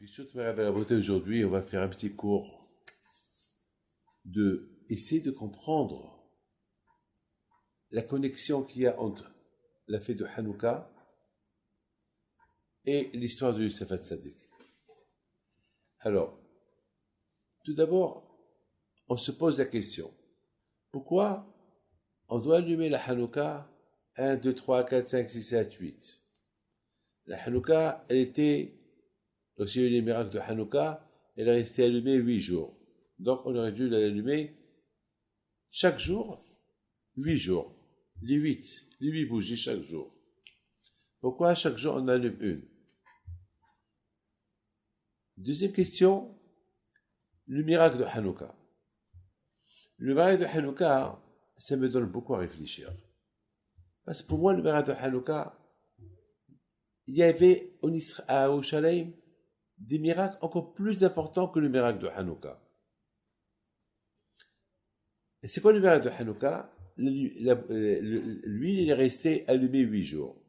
Question de la beauté aujourd'hui, on va faire un petit cours de essayer de comprendre la connexion qu'il y a entre la fête de Hanouka et l'histoire de Youssef Hatzadik. Alors, tout d'abord, on se pose la question, pourquoi on doit allumer la Hanouka 1, 2, 3, 4, 5, 6, 7, 8? La Hanouka, elle était, lorsqu'il y a eu les miracles de Hanouka, elle est restée allumée 8 jours. Donc on aurait dû l'allumer chaque jour, 8 jours. Les 8 bougies chaque jour. Pourquoi chaque jour on allume une? Deuxième question, le miracle de Hanouka. Le miracle de Hanouka, ça me donne beaucoup à réfléchir. Parce que pour moi, le miracle de Hanouka, il y avait à Yerushalayim des miracles encore plus importants que le miracle de Hanouka. Et c'est quoi le miracle de Hanouka? L'huile, il est resté allumé 8 jours.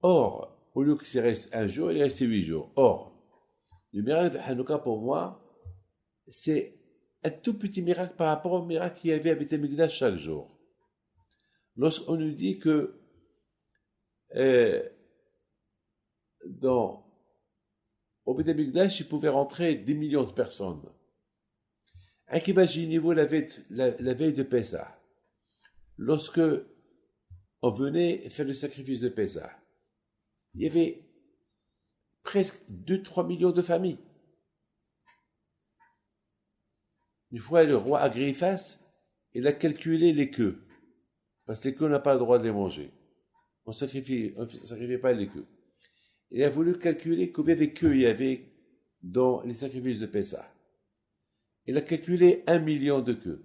Or, au lieu qu'il reste un jour, il est resté 8 jours. Or, le miracle de Hanouka, pour moi, c'est un tout petit miracle par rapport au miracle qu'il y avait à Beth Amikdash chaque jour. Lorsqu'on nous dit que au Beth Amikdash, il pouvait rentrer 10 millions de personnes. Imaginez-vous la veille de Pessah, lorsque on venait faire le sacrifice de Pessah, il y avait presque 2-3 millions de familles. Une fois, le roi Agriphas, il a calculé les queues, parce que les queues, on n'a pas le droit de les manger. On ne sacrifiait pas les queues. Il a voulu calculer combien de queues il y avait dans les sacrifices de Pessah. Il a calculé 1 million de queues.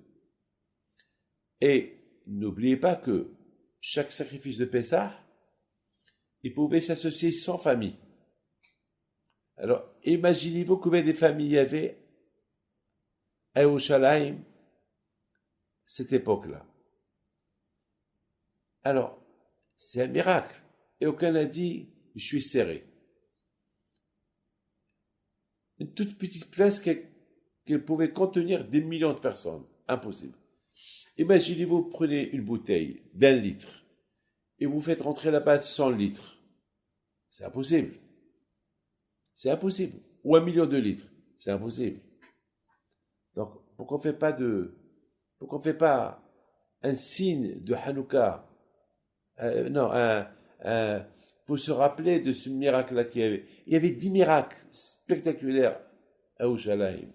Et n'oubliez pas que chaque sacrifice de Pessah, il pouvait s'associer 100 familles. Alors, imaginez-vous combien de familles il y avait à Yerushalayim cette époque-là. Alors, c'est un miracle. Et aucun n'a dit, je suis serré. Une toute petite place qu'elle pouvait contenir des millions de personnes. Impossible. Imaginez-vous, prenez une bouteille d'1 litre et vous faites rentrer là-bas 100 litres. C'est impossible. C'est impossible. Ou 1 million de litres. C'est impossible. Donc, pourquoi on ne fait pas un signe de Hanouka, pour se rappeler de ce miracle-là qu'il y avait. Il y avait 10 miracles spectaculaires à Yerushalayim.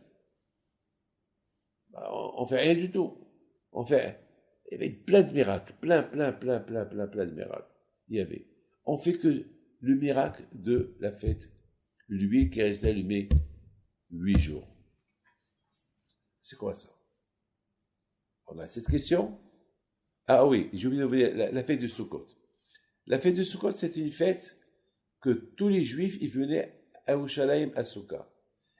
On ne fait rien du tout. Il y avait plein de miracles, plein de miracles. Il y avait. On fait que le miracle de la fête, l'huile qui est restée allumée 8 jours. C'est quoi ça? On a cette question. Ah oui, j'ai oublié de vous dire la fête de Sukkot. La fête de Sukkot, c'est une fête que tous les juifs, ils venaient à Yerushalayim à Souka.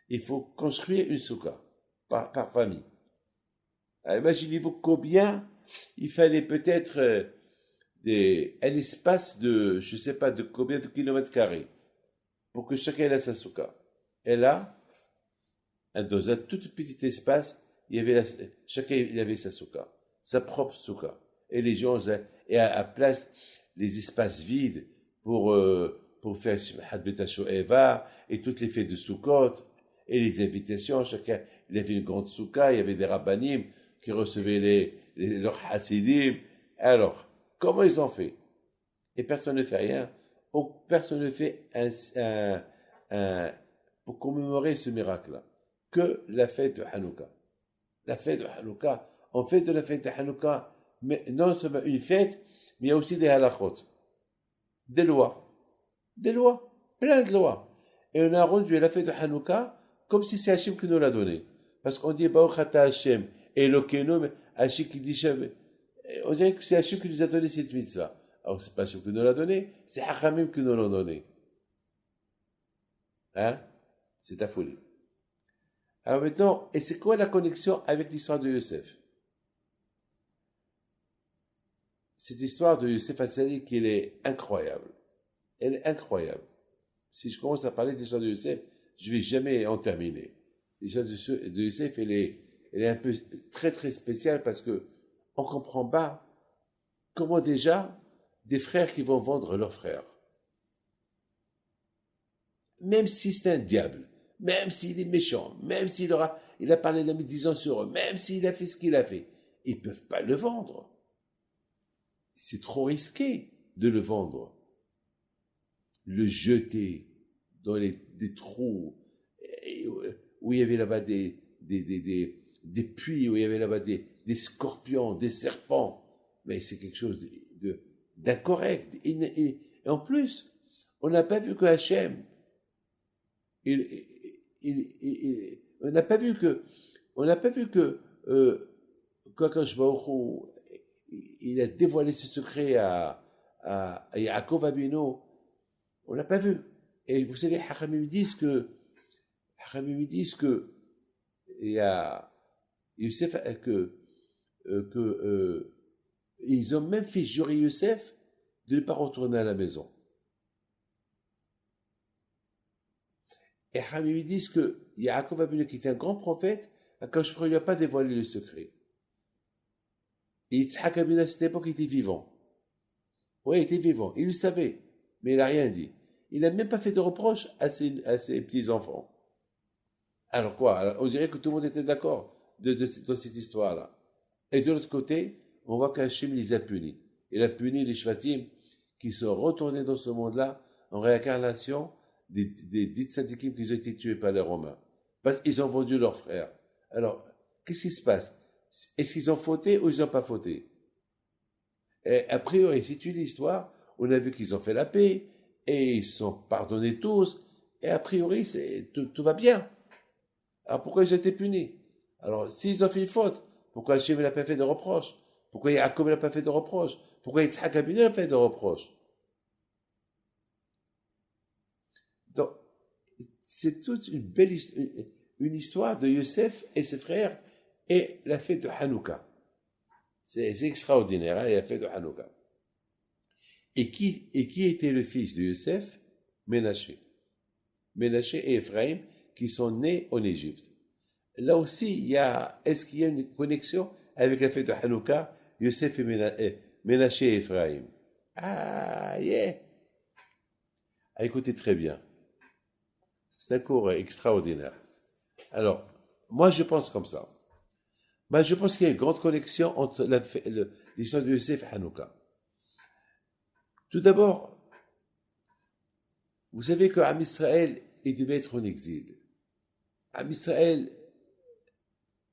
Il faut construire une Souka par famille. Alors, imaginez-vous combien il fallait peut-être un espace de, je ne sais pas, de combien de kilomètres carrés pour que chacun ait sa Souka. Et là, dans un tout petit espace, chacun il avait sa Souka, sa propre Souka. Et les gens, et à place les espaces vides pour faire Simchat Bet HaShoeva et toutes les fêtes de Sukkot et les invitations. Chacun, il avait une grande souka, il y avait des rabbanim qui recevaient leurs hasidim. Alors, comment ils ont fait? Et personne ne fait rien. Personne ne fait pour commémorer ce miracle-là. Que la fête de Hanouka. La fête de Hanouka. On fait de la fête de Hanouka, mais non seulement une fête, mais il y a aussi des halachot, des lois, plein de lois. Et on a rendu la fête de Hanouka comme si c'est Hachem qui nous l'a donné. Parce qu'on dit Baruch Ata Hachem, Elokeinu, mais Hachem qui dit Shem. On dirait que c'est Hachem qui nous a donné cette mitzvah. Alors c'est pas Hachem qui nous l'a donné, c'est Hachamim qui nous l'a donné. Hein? C'est ta folie. Alors maintenant, et c'est quoi la connexion avec l'histoire de Yosef? Cette histoire de Youssef Hatzadik, elle est incroyable. Elle est incroyable. Si je commence à parler de l'histoire de Youssef, je ne vais jamais en terminer. L'histoire de Youssef, elle est un peu très très spéciale parce que on ne comprend pas comment déjà des frères qui vont vendre leurs frères. Même si c'est un diable, même s'il est méchant, même il a parlé de la médisance sur eux, même s'il a fait ce qu'il a fait, ils ne peuvent pas le vendre. C'est trop risqué de le vendre. Le jeter dans des trous où il y avait là-bas des puits, où il y avait là-bas des scorpions, des serpents. Mais c'est quelque chose d'incorrect. Et en plus, on n'a pas vu que Hachem, on n'a pas vu que Kadosh Baruch Hu, il a dévoilé ce secret à Yaakov Abino. On n'a pas vu. Et vous savez, Hachamim disent que il y a Youssef ils ont même fait jurer Youssef de ne pas retourner à la maison. Et Hachamim disent que Yaakov Abinu, qui était un grand prophète, quand je ne lui a pas dévoilé le secret. Et Yitzhak Abinu, à cette époque, était vivant. Oui, il était vivant. Il le savait, mais il n'a rien dit. Il n'a même pas fait de reproche à ses petits-enfants. Alors quoi? Alors, on dirait que tout le monde était d'accord dans cette histoire-là. Et de l'autre côté, on voit qu'Hachem les a punis. Il a puni les Shvatim qui sont retournés dans ce monde-là en réincarnation des tzadikim qui ont été tués par les Romains. Parce qu'ils ont vendu leurs frères. Alors, qu'est-ce qui se passe? Est-ce qu'ils ont fauté ou ils n'ont pas fauté? Et a priori, si tu lis l'histoire, on a vu qu'ils ont fait la paix et ils sont pardonnés tous. Et a priori, tout va bien. Alors pourquoi ils ont été punis? Alors, s'ils ont fait une faute, pourquoi Hachem n'a pas fait de reproche? Pourquoi Yaakov n'a pas fait de reproche? Pourquoi Yitzhak Abinu n'a pas fait de reproche? Donc, c'est toute une belle une histoire de Youssef et ses frères et la fête de Hanouka. C'est extraordinaire, hein, la fête de Hanouka. Et qui était le fils de Youssef? Ménaché. Ménaché et Ephraim, qui sont nés en Égypte. Là aussi, est-ce qu'il y a une connexion avec la fête de Hanouka, Youssef et Ménaché et Ephraim? Ah, yeah! Ah, écoutez très bien. C'est un cours extraordinaire. Alors, moi, je pense comme ça. Moi, je pense qu'il y a une grande connexion entre l'histoire de Youssef et Hanouka. Tout d'abord, vous savez qu'Am Israël, il devait être en exil. Am Israël,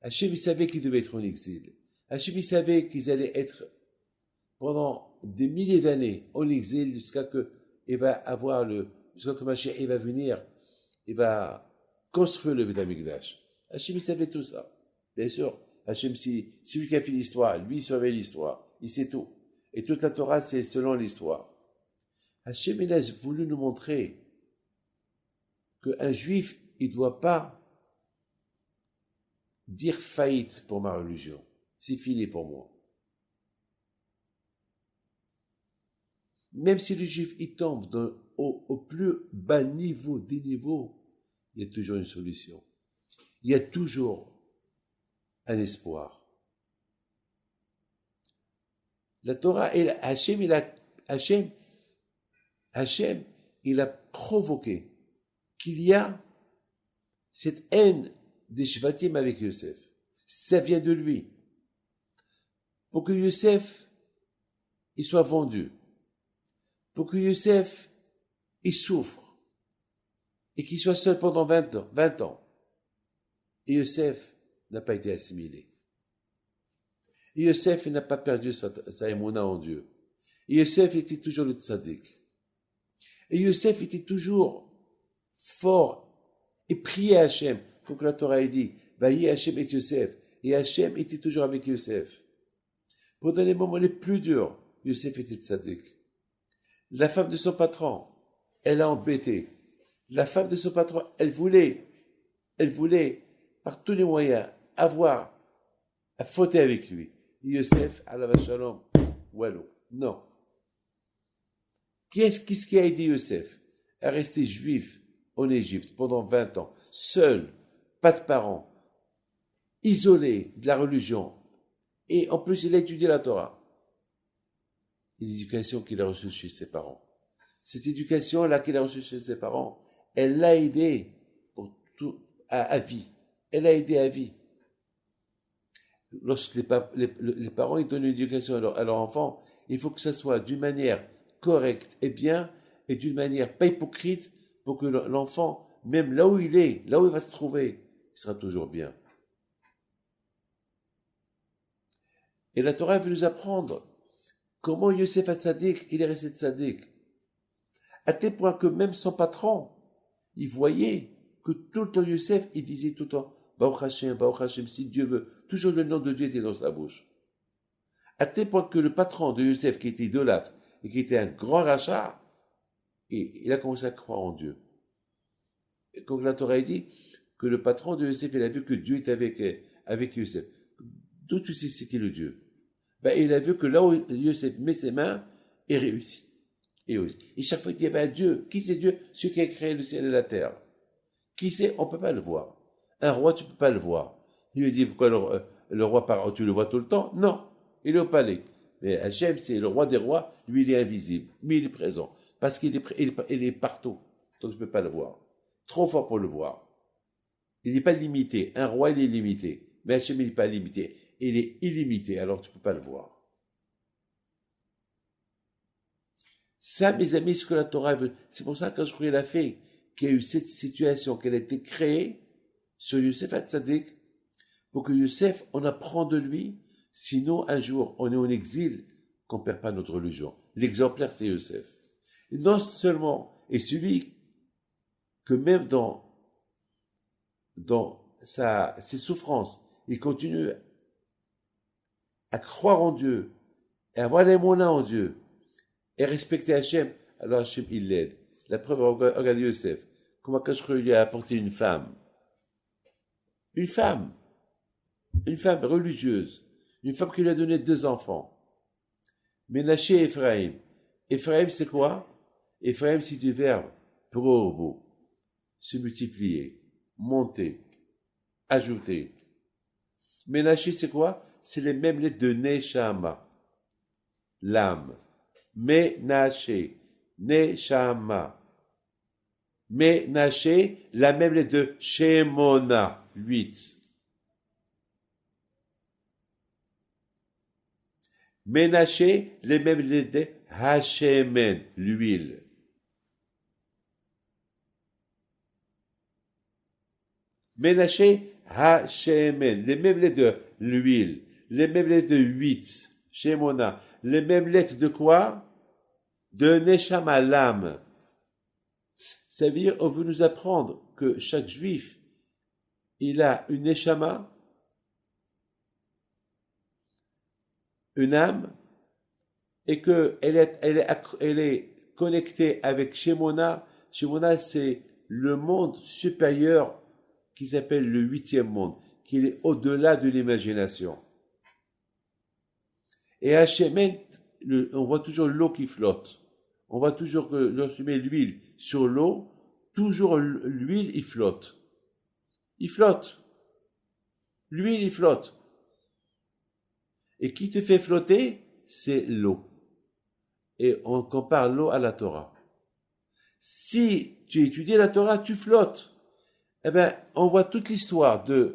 Hachem, il savait qu'il devait être en exil. Hachem, il savait qu'ils allaient être pendant des milliers d'années en exil jusqu'à que Mashiach va venir, il va construire le Beth Amikdash. Hachem, il savait tout ça. Bien sûr, Hachem, c'est lui qui a fait l'histoire, lui, il surveille l'histoire, il sait tout. Et toute la Torah, c'est selon l'histoire. Hachem, il a voulu nous montrer qu'un juif, il ne doit pas dire faillite pour ma religion. C'est fini pour moi. Même si le juif, il tombe au plus bas niveau des niveaux, il y a toujours une solution. Il y a toujours un espoir. La Torah, Hachem, il a provoqué qu'il y a cette haine des Shvatim avec Youssef. Ça vient de lui. Pour que Youssef, il soit vendu. Pour que Youssef, il souffre. Et qu'il soit seul pendant 20 ans. Et Youssef n'a pas été assimilé. Et Youssef n'a pas perdu sa émouna en Dieu. Et Youssef était toujours le tzaddik. Et Youssef était toujours fort et priait à Hachem. Comme la Torah dit, Vayi Hachem et Youssef. Et Hachem était toujours avec Youssef. Pendant les moments les plus durs, Youssef était tzaddik. La femme de son patron, elle a embêté. La femme de son patron, elle voulait, par tous les moyens, avoir à fauter avec lui. Youssef, alav shalom, wallo. Non. Qu'est-ce qui a aidé Youssef? à rester juif en Égypte pendant 20 ans, seul, pas de parents, isolé de la religion, et en plus il a étudié la Torah, l'éducation qu'il a reçue chez ses parents. Cette éducation-là qu'il a reçue chez ses parents, elle l'a aidé pour tout, à vie. Elle l'a aidé à vie. Lorsque les parents ils donnent une éducation à leur enfant, il faut que ça soit d'une manière correcte et bien, et d'une manière pas hypocrite, pour que l'enfant, même là où il est, là où il va se trouver, il sera toujours bien. Et la Torah veut nous apprendre comment Yosef Hatzadik, il est resté tzaddik. À tel point que même son patron, il voyait que tout le temps Yosef, il disait tout le temps, Baruch Hashem, si Dieu veut. Toujours le nom de Dieu était dans sa bouche. À tel point que le patron de Yosef, qui était idolâtre, et qui était un grand rachat, et il a commencé à croire en Dieu. Et quand la Torah dit que le patron de Yosef, il a vu que Dieu était avec Yosef. D'où tu sais c'est qui le Dieu? Ben, il a vu que là où Yosef met ses mains, il réussit. Et chaque fois qu'il y avait un Dieu, qui c'est Dieu? Celui qui a créé le ciel et la terre. Qui c'est? On ne peut pas le voir. Un roi, tu ne peux pas le voir. Il lui dit, pourquoi le roi part? Tu le vois tout le temps? Non, il est au palais. Mais Hachem, c'est le roi des rois, lui, il est invisible, mais il est présent. Parce qu'il est partout. Donc je ne peux pas le voir. Trop fort pour le voir. Il n'est pas limité. Un roi, il est limité. Mais Hachem, il n'est pas limité. Il est illimité, alors tu ne peux pas le voir. Ça, mes amis, ce que la Torah veut. C'est pour ça que je l'a fait, qu'il y a eu cette situation, qu'elle a été créée sur Yosef Hatzadik, pour que Yosef, on apprend de lui, sinon un jour, on est en exil, qu'on ne perd pas notre religion. L'exemplaire, c'est Yosef. Et non seulement, et celui que même dans ses souffrances, il continue à croire en Dieu, et à avoir les moyens en Dieu, et respecter Hachem, alors Hachem, il l'aide. La preuve, regardez Yosef. Comment Kachru lui a apporté une femme? Une femme religieuse. Une femme qui lui a donné 2 enfants. Ménaché et Ephraim. Ephraim, c'est quoi? Ephraim, c'est du verbe probo. Se multiplier, monter, ajouter. Ménaché, c'est quoi? C'est les mêmes lettres de Neshama. L'âme. Ménaché. Neshama. Ménaché, la même lettre de Shemona. 8. Ménaché, les mêmes lettres de Hashemen. L'huile. Ménaché, Hashemen. Les mêmes lettres de l'huile. Les mêmes lettres de 8. Shemona. Les mêmes lettres de quoi? De Neshama, l'âme. Ça veut dire, on veut nous apprendre que chaque juif, il a une Neshama, une âme, et qu'elle est connectée avec Shemona. Shemona, c'est le monde supérieur qui s'appelle le 8e monde, qui est au-delà de l'imagination. Et à Shemen, on voit toujours l'eau qui flotte. On voit toujours que lorsqu'on met l'huile sur l'eau, toujours l'huile, il flotte. Il flotte. L'huile, il flotte. Et qui te fait flotter? C'est l'eau. Et on compare l'eau à la Torah. Si tu étudies la Torah, tu flottes. Eh bien, on voit toute l'histoire des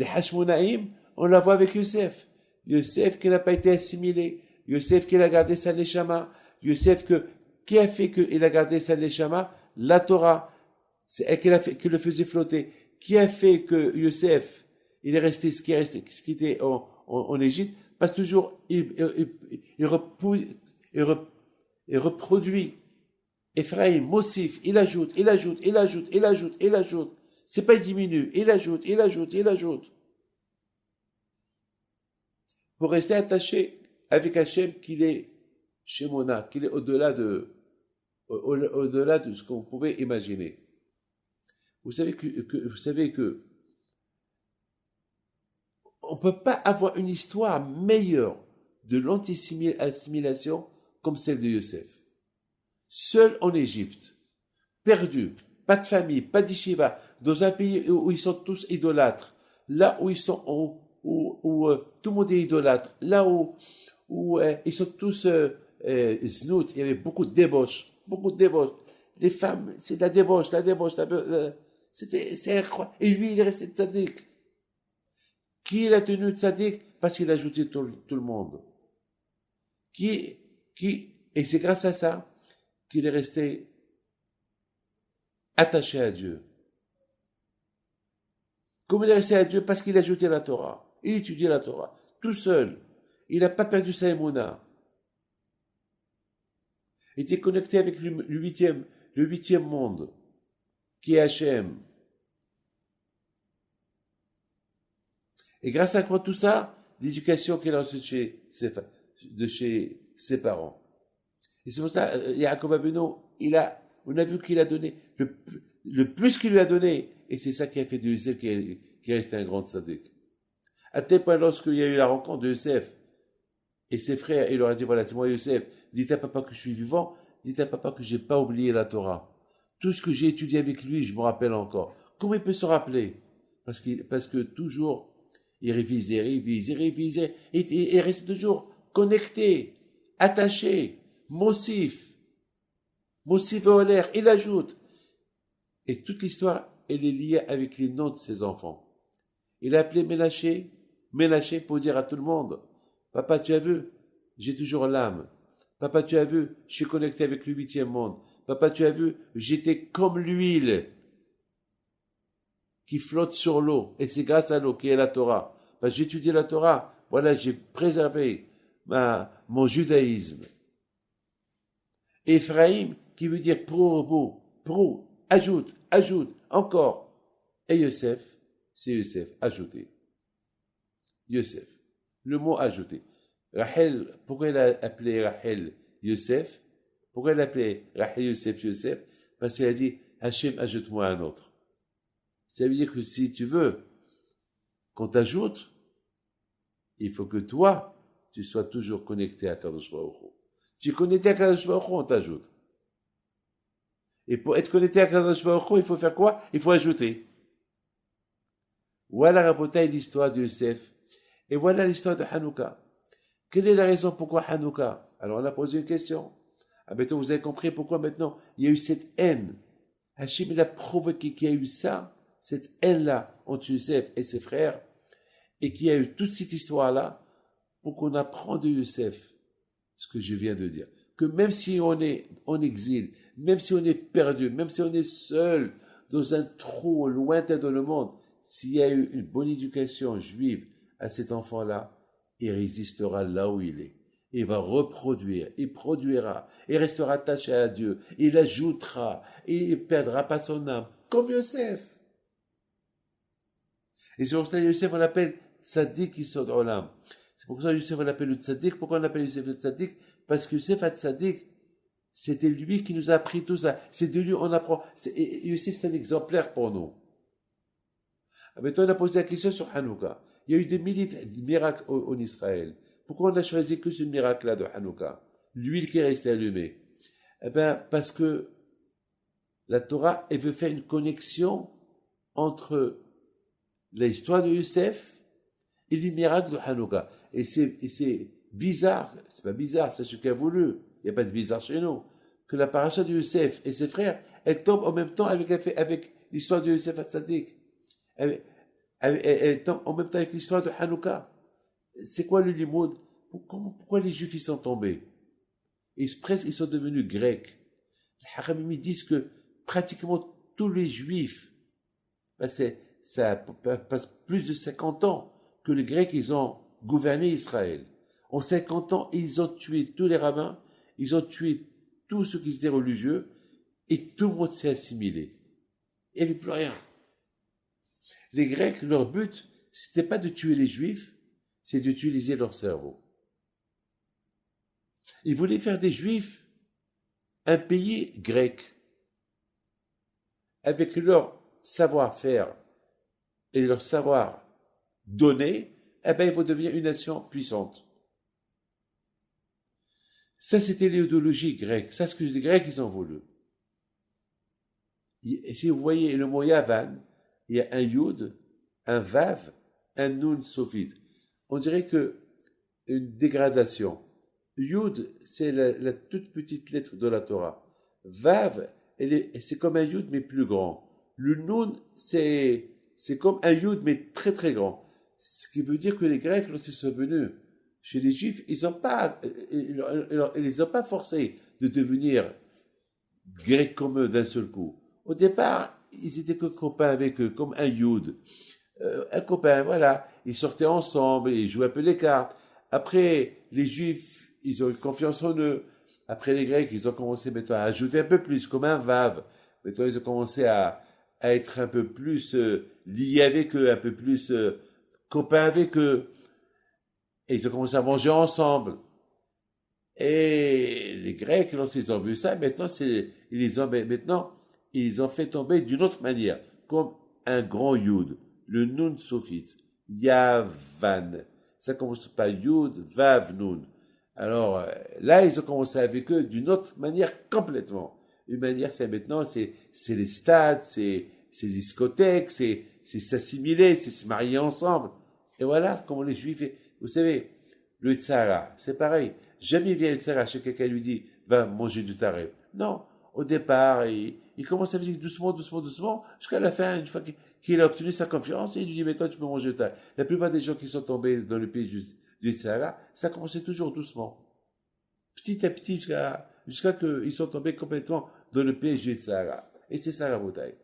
Hashmonaïm, on la voit avec Yosef. Yosef qui n'a pas été assimilé. Yosef qui a gardé sa neshama. Yosef qui a fait qu'il a gardé sa neshama? La Torah. C'est elle qui le faisait flotter. Qui a fait que Yosef, il est resté ce qui était en Égypte? Parce que toujours, il reproduit. Ephraim, Mossif, il ajoute. C'est pas il diminue. Il ajoute. Pour rester attaché avec Hachem qu'il est Shemona, qu'il est au-delà de ce qu'on pouvait imaginer. Vous savez que on ne peut pas avoir une histoire meilleure de l'anti-assimilation comme celle de Yosef. Seul en Égypte, perdus, pas de famille, pas d'yeshiva, dans un pays où ils sont tous idolâtres, là où ils sont, tout le monde est idolâtre, là où ils sont tous znout, il y avait beaucoup de débauches, beaucoup de débauches. Les femmes, c'est de la débauche, c'est incroyable. Et lui, il est resté tzaddik. Qui l'a tenu tzaddik? Parce qu'il a ajouté tout le monde. Et c'est grâce à ça qu'il est resté attaché à Dieu. Comme il est resté à Dieu, parce qu'il a ajouté la Torah. Il étudiait la Torah, tout seul. Il n'a pas perdu sa émouna. Il était connecté avec le huitième monde, qui est Hachem. Et grâce à quoi tout ça? L'éducation qu'il a reçue de chez ses parents. Et c'est pour ça, Yaakov Avinu, on a vu qu'il a donné le plus qu'il lui a donné. Et c'est ça qui a fait de Yosef qui est resté un grand tzaddik. À tel point, lorsqu'il y a eu la rencontre de Yosef et ses frères, il leur a dit, voilà, c'est moi Yosef, dites à papa que je suis vivant, dites à papa que j'ai pas oublié la Torah. Tout ce que j'ai étudié avec lui, je me rappelle encore. Comment il peut se rappeler? Parce que toujours, il révisait, et restait toujours connecté, attaché, Mossif Oler, il ajoute. Et toute l'histoire, elle est liée avec les noms de ses enfants. Il a appelé Ménaché pour dire à tout le monde, papa, tu as vu, j'ai toujours l'âme. Papa, tu as vu, je suis connecté avec le huitième monde. Papa, tu as vu, j'étais comme l'huile qui flotte sur l'eau. Et c'est grâce à l'eau qui est la Torah. Parce que j'ai étudié la Torah. Voilà, j'ai préservé mon judaïsme. Ephraïm, qui veut dire pro, ajoute, encore. Et Yosef, c'est Yosef, ajouté. Yosef, le mot ajouté. Rachel, pourquoi elle a appelé Rachel Yosef? Pourquoi elle a appelé Rachel Yosef? Parce qu'elle a dit, Hachem, ajoute-moi un autre. Ça veut dire que si tu veux qu'on t'ajoute, il faut que toi, tu sois toujours connecté à Kadosh Baruch Hu. Tu es connecté à Kadosh Baruch Hu, on t'ajoute. Et pour être connecté à Kadosh Baruch Hu, il faut faire quoi? Il faut ajouter. Voilà, Rabotai, l'histoire de Yosef. Et voilà l'histoire de Hanouka. Quelle est la raison pourquoi Hanouka? Alors on a posé une question. Ah, maintenant vous avez compris pourquoi maintenant il y a eu cette haine. Hachim, il a provoqué qu'il y a eu ça, cette haine-là entre Yosef et ses frères, et qu'il y a eu toute cette histoire-là pour qu'on apprenne de Yosef ce que je viens de dire. Que même si on est en exil, même si on est perdu, même si on est seul dans un trou lointain dans le monde, s'il y a eu une bonne éducation juive à cet enfant-là, il résistera là où il est. Il va reproduire, il produira, il restera attaché à Dieu, il ajoutera, il ne perdra pas son âme, comme Yosef. Et c'est pour ça que Yosef, on l'appelle Tzaddik Yisod Olam. C'est pour ça que Yosef, on l'appelle le Tzaddik. Pourquoi on l'appelle Yosef le Tzaddik? Parce que Yosef Tzaddik, c'était lui qui nous a appris tout ça. C'est de lui on apprend. Yosef, c'est un exemplaire pour nous. Maintenant, on a posé la question sur Hanouka. Il y a eu des milliers de miracles en Israël. Pourquoi on a choisi que ce miracle-là de Hanouka? L'huile qui est restée allumée. Eh bien, parce que la Torah, elle veut faire une connexion entre l'histoire de Yosef et les miracles de Hanouka. Et c'est bizarre, c'est pas bizarre, c'est ce qu'il a voulu. Il n'y a pas de bizarre chez nous. Que la paracha de Yosef et ses frères, elle tombe en même temps avec l'histoire de Yosef Hatzadik. Elle tombe en même temps avec l'histoire de Hanouka. C'est quoi le limoud? Pourquoi les Juifs ils sont tombés? Ils sont devenus grecs. Les Haramim disent que pratiquement tous les Juifs, ça passe plus de 50 ans que les Grecs ils ont gouverné Israël. En 50 ans, ils ont tué tous les rabbins, ils ont tué tous ceux qui étaient religieux, et tout le monde s'est assimilé. Il n'y avait plus rien. Les Grecs, leur but, c'était pas de tuer les Juifs, c'est d'utiliser leur cerveau. Ils voulaient faire des Juifs un pays grec. Avec leur savoir-faire et leur savoir donner, eh ben, ils vont devenir une nation puissante. Ça, c'était l'idéologie grecque. Ça, ce que les Grecs, ils ont voulu. Si vous voyez le mot Yavan, il y a un Yud, un Vav, un Nun Sofit. On dirait que une dégradation. Yud, c'est la toute petite lettre de la Torah. Vav, c'est comme un Yud, mais plus grand. Le Nun, c'est comme un Yud, mais très très grand. Ce qui veut dire que les Grecs, lorsqu'ils sont venus chez les Juifs, ils les ont pas forcés de devenir Grecs comme eux d'un seul coup. Au départ, ils étaient que copains avec eux, comme un Yud. Un copain, voilà. Ils sortaient ensemble, ils jouaient un peu les cartes. Après, les Juifs, ils ont eu confiance en eux. Après, les Grecs, ils ont commencé maintenant à ajouter un peu plus, comme un Vav. Maintenant, ils ont commencé à être un peu plus liés avec eux, un peu plus copains avec eux. Et ils ont commencé à manger ensemble. Et les Grecs, lorsqu'ils ont vu ça, maintenant, ils ont fait tomber d'une autre manière, comme un grand Yud, le Nun Sofit, Yavan. Ça commence par Yud, Vav, Nun. Alors là, ils ont commencé avec eux d'une autre manière complètement. Une manière, c'est maintenant, c'est les stades, c'est les discothèques, c'est s'assimiler, c'est se marier ensemble. Et voilà comment les Juifs, vous savez, le tzara, c'est pareil. Jamais il vient le tzara chez quelqu'un lui dit va manger du taré. Non, au départ, il commence à dire doucement, doucement, doucement, jusqu'à la fin, une fois qu'il a obtenu sa confiance, il lui dit mais toi tu peux manger du taré. La plupart des gens qui sont tombés dans le pays du tzara, ça commençait toujours doucement, petit à petit, jusqu'à qu'ils sont tombés complètement dans le pays du tzara. Et c'est ça la bouteille.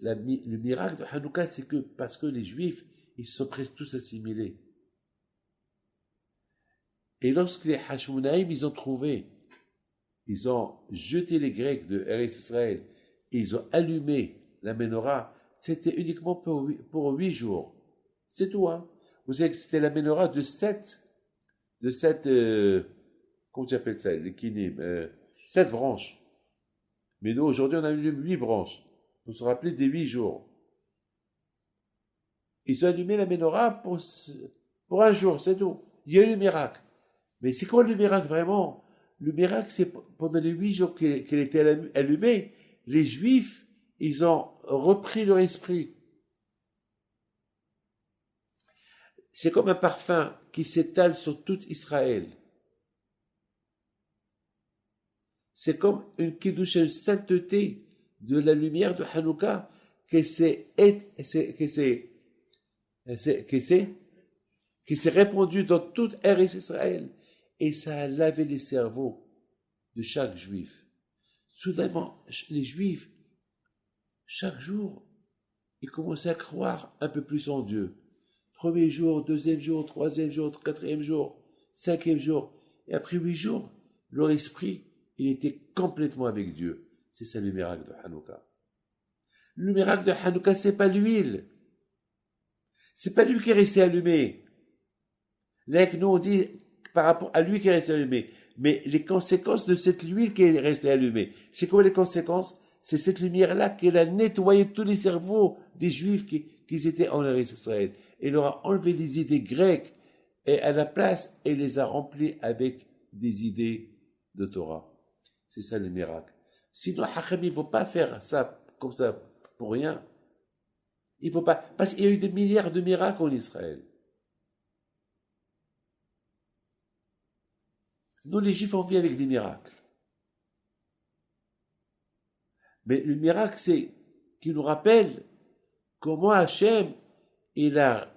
Le miracle de Hanouka, c'est que parce que les Juifs, ils se sont presque tous assimilés. Et lorsque les Hashmonaïm, ils ont jeté les Grecs de Eretz Israël, et ils ont allumé la menorah, c'était uniquement pour 8 jours. C'est tout, hein. Vous savez que c'était la menorah de sept, comment tu appelles ça, les kinim, 7 branches. Mais nous, aujourd'hui, on a allumé 8 branches. On se rappelait des 8 jours. Ils ont allumé la menorah pour un jour, c'est tout. Il y a eu le miracle. Mais c'est quoi le miracle vraiment? Le miracle, c'est pendant les 8 jours qu'elle était allumée, les Juifs, ils ont repris leur esprit. C'est comme un parfum qui s'étale sur tout Israël. C'est comme une kiddush, une sainteté de la lumière de Hanouka qui s'est répandue dans toute Eretz Israël. Et ça a lavé les cerveaux de chaque juif. Soudainement, les juifs, chaque jour, ils commençaient à croire un peu plus en Dieu. Premier jour, deuxième jour, troisième jour, quatrième jour, cinquième jour. Et après 8 jours, leur esprit, il était complètement avec Dieu. C'est ça le miracle de Hanouka. Le miracle de Hanouka, c'est pas l'huile. C'est pas lui qui est resté allumé. Là, nous, on dit par rapport à lui qui est resté allumé. Mais les conséquences de cette huile qui est restée allumée, c'est quoi les conséquences? C'est cette lumière-là qui a nettoyé tous les cerveaux des Juifs qui étaient en Israël. Et leur a enlevé les idées grecques et à la place, elle les a remplies avec des idées de Torah. C'est ça le miracle. Sinon, Hacham, il ne faut pas faire ça comme ça pour rien. Il faut pas, parce qu'il y a eu des milliards de miracles en Israël. Nous, les Juifs, on vit avec des miracles. Mais le miracle, c'est qu'il nous rappelle comment Hachem, il a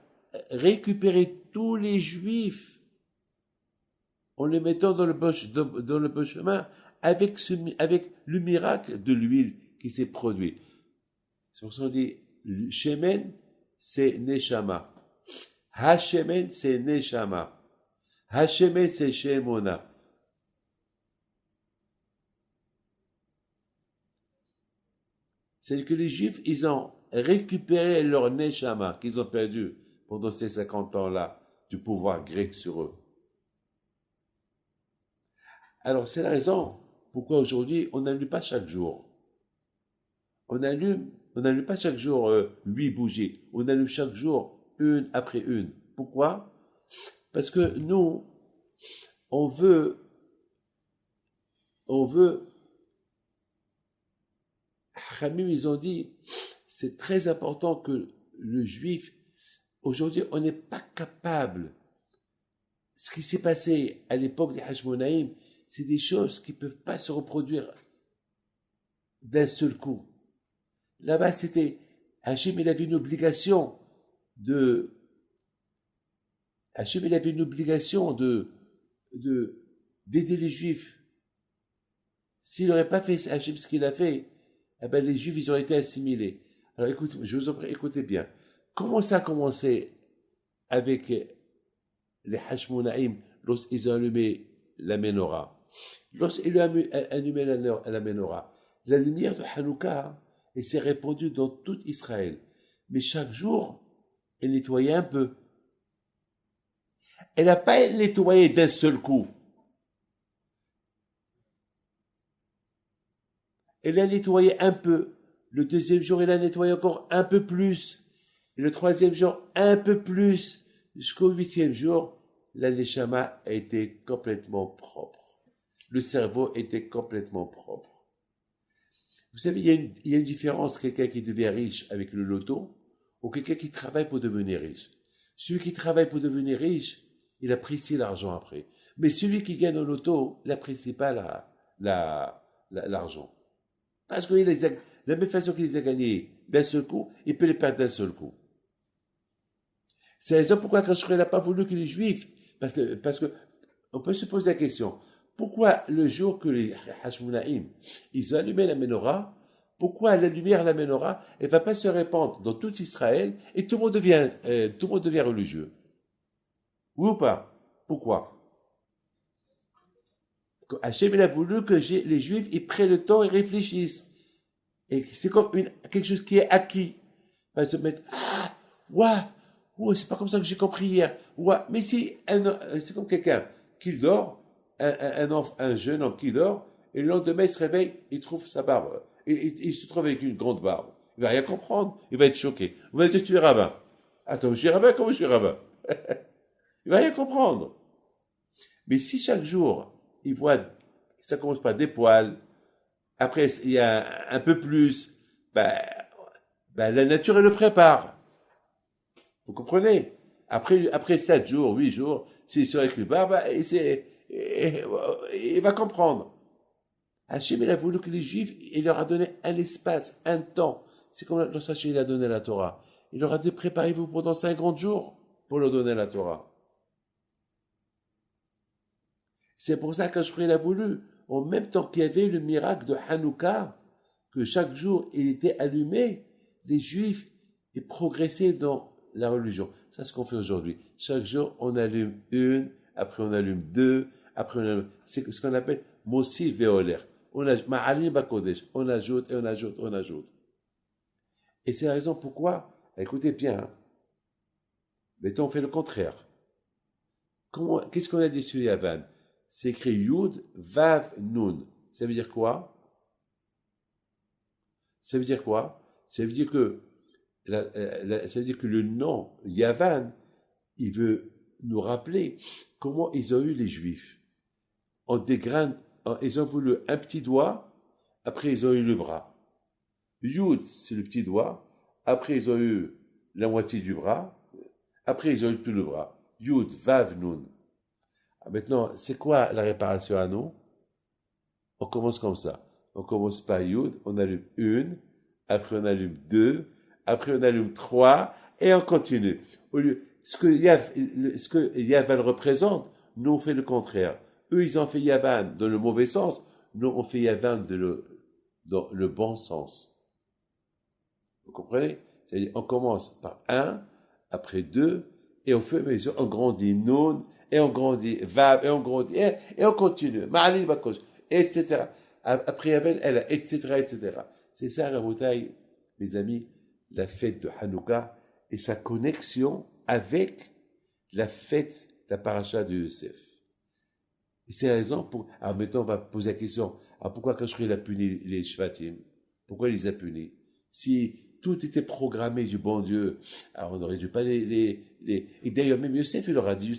récupéré tous les Juifs en les mettant dans le bon chemin avec le miracle de l'huile qui s'est produit. C'est pour ça qu'on dit Shemen, c'est Neshama. Hashemen, c'est Neshama. Hashemen, c'est Shemona. C'est que les Juifs, ils ont récupéré leur Neshama qu'ils ont perdu pendant ces 50 ans-là du pouvoir grec sur eux. Alors, c'est la raison pourquoi aujourd'hui, on n'allume pas chaque jour. On n'allume pas chaque jour 8 bougies. On allume chaque jour une après une. Pourquoi? Parce que nous, on veut Khamim, ils ont dit, c'est très important que le juif, aujourd'hui, on n'est pas capable. Ce qui s'est passé à l'époque des Hashmonaïm, c'est des choses qui ne peuvent pas se reproduire d'un seul coup. Là-bas, c'était, Hachem, il avait une obligation de, Hachem, il avait une obligation d'aider les juifs. S'il n'aurait pas fait Hachem ce qu'il a fait, eh ben, les juifs, ils auraient été assimilés. Alors, écoute, je vous en prie, écoutez bien. Comment ça a commencé avec les Hashmonaïm lorsqu'ils ont allumé la menorah? Lorsqu'ils ont allumé la menorah, la lumière de Hanouka, elle s'est répandue dans tout Israël. Mais chaque jour, elle nettoyait un peu. Elle n'a pas nettoyé d'un seul coup. Elle a nettoyé un peu. Le deuxième jour, elle a nettoyé encore un peu plus. Et le troisième jour, un peu plus. Jusqu'au huitième jour, la neshama a été complètement propre. Le cerveau était complètement propre. Vous savez, il y a une différence, quelqu'un qui devient riche avec le loto, ou quelqu'un qui travaille pour devenir riche. Celui qui travaille pour devenir riche, il apprécie l'argent après. Mais celui qui gagne au loto, il n'apprécie pas l'argent. Parce que de la même façon qu'il les a gagnés d'un seul coup, il peut les perdre d'un seul coup. C'est la raison pourquoi Kachoué n'a pas voulu que les Juifs, parce que on peut se poser la question, pourquoi le jour que les Hashmonaïm, ils ont allumé la menorah, pourquoi la lumière de la menorah, elle ne va pas se répandre dans tout Israël et tout le monde devient religieux? Oui ou pas? Pourquoi? Hachem, il a voulu que les Juifs, ils prennent le temps et réfléchissent. Et c'est comme quelque chose qui est acquis. Ils se mettent, ah, ouah, c'est pas comme ça que j'ai compris hier. Ouah, mais si, c'est comme quelqu'un qui dort, un jeune homme qui dort, et le lendemain il se réveille, il trouve sa barbe. Il se trouve avec une grande barbe. Il va rien comprendre, il va être choqué. Vous allez dire, tu es rabbin. Attends, je suis rabbin, comment je suis rabbin? Il va rien comprendre. Mais si chaque jour, il voit que ça commence par des poils, après il y a un peu plus, la nature elle le prépare. Vous comprenez? Après 7 jours, 8 jours, s'il se avec le barbe, il va comprendre. Hachem, il a voulu que les Juifs, il leur a donné un espace, un temps. C'est comme lorsqu'Hachem, il a donné la Torah. Il leur a dit, préparez-vous pendant 50 jours pour leur donner la Torah. C'est pour ça qu'Hachem, il a voulu, en même temps qu'il y avait le miracle de Hanouka, que chaque jour, il était allumé, les Juifs, ils progressaient dans la religion. C'est ce qu'on fait aujourd'hui. Chaque jour, on allume une, après on allume deux, après on allume... C'est ce qu'on appelle Mossi Veoler. On ajoute et on ajoute, on ajoute. Et c'est la raison pourquoi, écoutez bien, hein, mettons, on fait le contraire. Qu'est-ce qu'on a dit sur Yavan? C'est écrit Yud, Vav, Nun. Ça veut dire quoi? Ça veut dire quoi? Ça veut dire que ça veut dire que le nom Yavan, il veut nous rappeler comment ils ont eu les Juifs. Ils ont voulu un petit doigt, après ils ont eu le bras. Yud, c'est le petit doigt, après ils ont eu la moitié du bras, après ils ont eu tout le bras. Yud, Vav, Nun. Maintenant, c'est quoi la réparation à nous? On commence comme ça. On commence par Yud, on allume une, après on allume deux, après on allume trois, et on continue. Ce que Yavan représente, nous on fait le contraire. Eux, ils ont fait Yavan dans le mauvais sens, nous on fait Yavan dans le bon sens. Vous comprenez? C'est-à-dire, on commence par un, après deux, et au fur et à mesure, on grandit Nun, et on grandit Vav, et on grandit, et on continue. Ma'alil Bakosh, etc. Après Yavan, etc., etc. C'est ça, Raboutaï, mes amis, la fête de Hanouka et sa connexion avec la fête, la paracha de Yosef. Et c'est la raison pour... Alors maintenant, on va poser la question, pourquoi Kachri a puni les Shvatim? Pourquoi il les a punis? Si tout était programmé du bon Dieu, alors on n'aurait dû pas Et d'ailleurs, même Yosef, il leur a dit,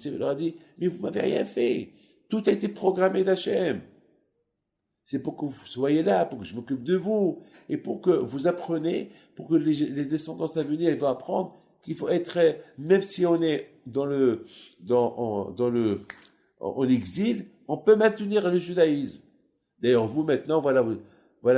mais vous m'avez rien fait. Tout a été programmé d'Hachem. C'est pour que vous soyez là, pour que je m'occupe de vous, et pour que vous appreniez, pour que les descendants à venir ils vont apprendre qu'il faut être, même si on est en exil, on peut maintenir le judaïsme. D'ailleurs, vous maintenant, voilà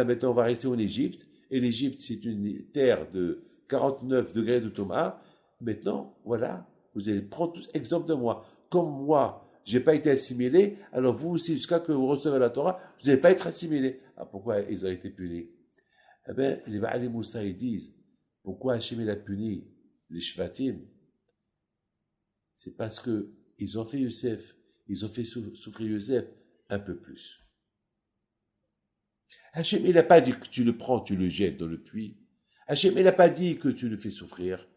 maintenant on va rester en Égypte, et l'Égypte c'est une terre de 49 degrés de Thomas. Maintenant, voilà, vous allez prendre tous exemple de moi. Comme moi, j'ai pas été assimilé, alors vous aussi, jusqu'à que vous recevez la Torah, vous n'allez pas être assimilé. Ah, pourquoi ils ont été punis? Eh bien, les Ba'ali Moussa, ils disent, pourquoi Hachem il a puni les Shvatim? C'est parce que ils ont fait Youssef, ils ont fait souffrir Youssef un peu plus. Hachem, il n'a pas dit que tu le prends, tu le jettes dans le puits. Hachem, il n'a pas dit que tu le fais souffrir.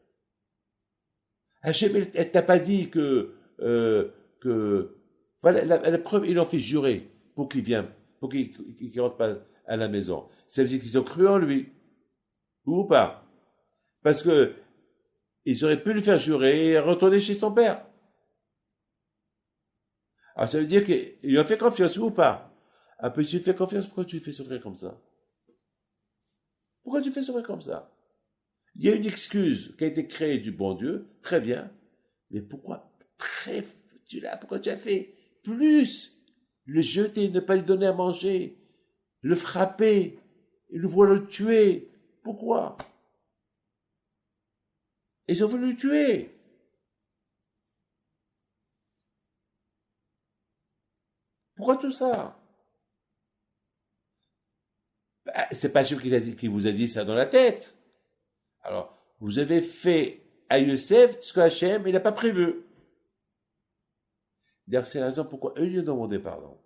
Hachem, il t'a pas dit voilà, la preuve, il en fait jurer pour qu'il vienne, pour qu'il ne rentre pas à la maison. Ça veut dire qu'ils ont cru en lui. Ou pas. Parce que ils auraient pu lui faire jurer et retourner chez son père. Alors ça veut dire qu'il lui a fait confiance ou pas. Un peu, si tu lui fais confiance, pourquoi tu lui fais souffrir comme ça? Pourquoi tu fais souffrir comme ça? Il y a une excuse qui a été créée du bon Dieu, très bien. Mais pourquoi pourquoi tu as fait plus le jeter, ne pas lui donner à manger, le frapper, et le vouloir le tuer? Pourquoi? Ils ont voulu le tuer. Pourquoi tout ça? C'est pas Hachem qui vous a dit ça dans la tête. Alors, vous avez fait à Youssef ce que Hachem, il n'a pas prévu. D'ailleurs, c'est la raison pourquoi eux lui ont demandé pardon.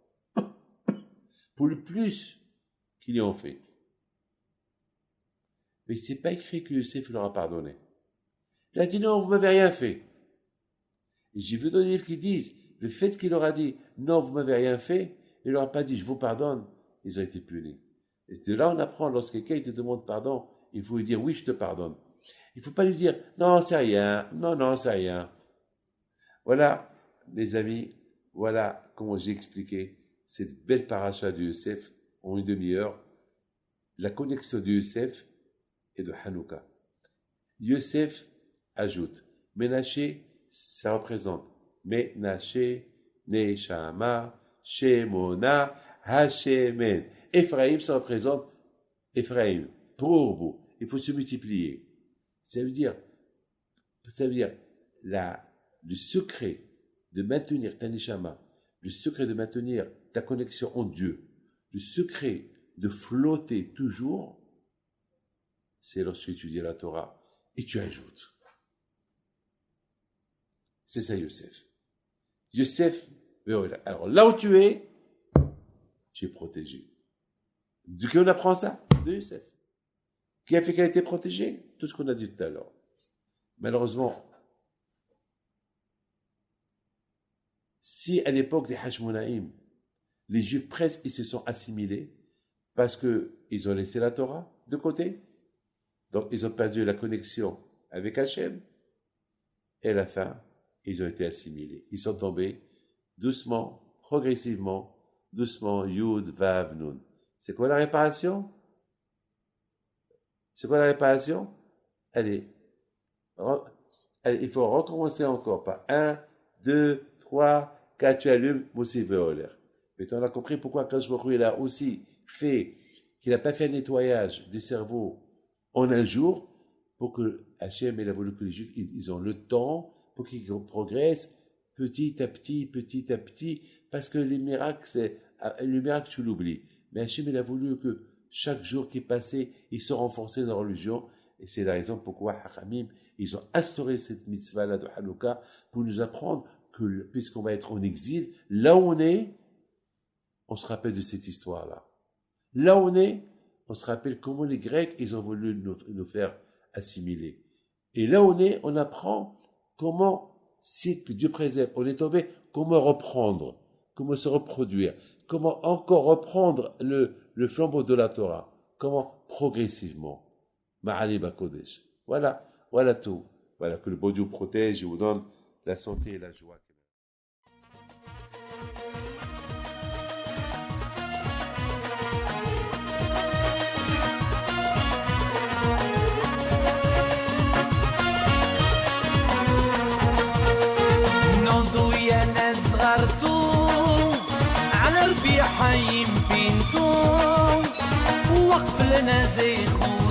Pour le plus qu'ils lui ont fait. Mais c'est pas écrit que Youssef leur a pardonné. Il a dit non, vous m'avez rien fait. Et j'ai vu dans les livres qui disent, le fait qu'il leur a dit non, vous m'avez rien fait, il leur a pas dit je vous pardonne, ils ont été punis. Et de là on apprend, lorsque quelqu'un te demande pardon, il faut lui dire oui, je te pardonne. Il ne faut pas lui dire non, c'est rien, non, c'est rien. Voilà, les amis, voilà comment j'ai expliqué cette belle paracha de Youssef en une demi-heure, la connexion de Youssef et de Hanouka. Youssef ajoute, Ménaché, ça représente Ménaché, Neshama, Shemona, Hashemen. Ephraim, ça représente Ephraim, Prourbo. Il faut se multiplier. Ça veut dire le secret de maintenir ta Neshama, le secret de maintenir ta connexion en Dieu, le secret de flotter toujours, c'est lorsque tu dis la Torah et tu ajoutes. C'est ça, Youssef. Youssef, alors là où tu es protégé. De qui on apprend ça? De Youssef. Qui a fait qu'elle a été protégée? Tout ce qu'on a dit tout à l'heure. Malheureusement, si à l'époque des Hashmonaïm, les Juifs presque ils se sont assimilés parce qu'ils ont laissé la Torah de côté, donc ils ont perdu la connexion avec Hachem, et à la fin, ils ont été assimilés. Ils sont tombés doucement, progressivement, doucement, Yud, Vav, Nun. C'est quoi la réparation? C'est quoi la réparation? Allez, il faut recommencer encore par 1, 2, 3, 4, tu allumes, Moussi Veoler. Mais on a compris pourquoi quand je il a aussi fait, qu'il n'a pas fait un nettoyage des cerveaux en un jour, pour que Hachem, il a voulu que les Juifs, ils ont le temps pour qu'ils progressent petit à petit, parce que les miracles, le miracle, tu l'oublies. Mais Hachem, il a voulu que chaque jour qui passait, ils se renforçaient dans leur religion, et c'est la raison pourquoi Hachamim, ils ont instauré cette mitzvah-là de Hanouka, pour nous apprendre que, puisqu'on va être en exil, là où on est, on se rappelle de cette histoire-là. Là où on est, on se rappelle comment les Grecs, ils ont voulu nous faire assimiler. Et là où on est, on apprend comment, si Dieu préserve, on est tombé, comment reprendre, comment se reproduire, comment encore reprendre le flambeau de la Torah, comment progressivement. Ma'alim Kodesh. Voilà tout. Voilà, que le bon Dieu protège et vous donne la santé et la joie. حي بينتو وقف لنا زي خود